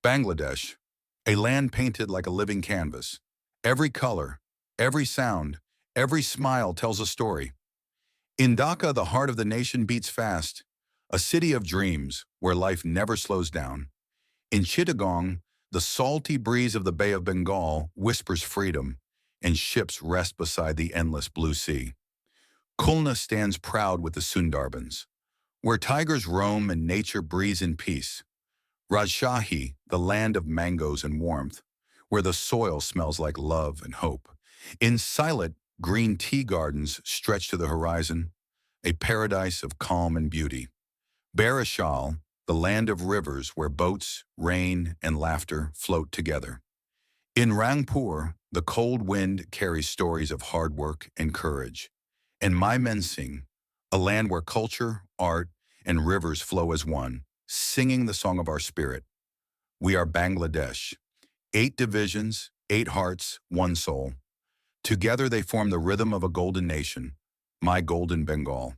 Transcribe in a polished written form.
Bangladesh, a land painted like a living canvas. Every color, every sound, every smile tells a story. In Dhaka, the heart of the nation beats fast, a city of dreams where life never slows down. In Chittagong, the salty breeze of the Bay of Bengal whispers freedom, and ships rest beside the endless blue sea. Khulna stands proud with the Sundarbans, where tigers roam and nature breathes in peace. Rajshahi, the land of mangoes and warmth, where the soil smells like love and hope. In Sylhet, green tea gardens stretch to the horizon, a paradise of calm and beauty. Barishal, the land of rivers where boats, rain, and laughter float together. In Rangpur, the cold wind carries stories of hard work and courage. And Mymensingh, a land where culture, art, and rivers flow as one, singing the song of our spirit. We are Bangladesh. 8 divisions, 8 hearts, one soul. Together they form the rhythm of a golden nation, my golden Bengal.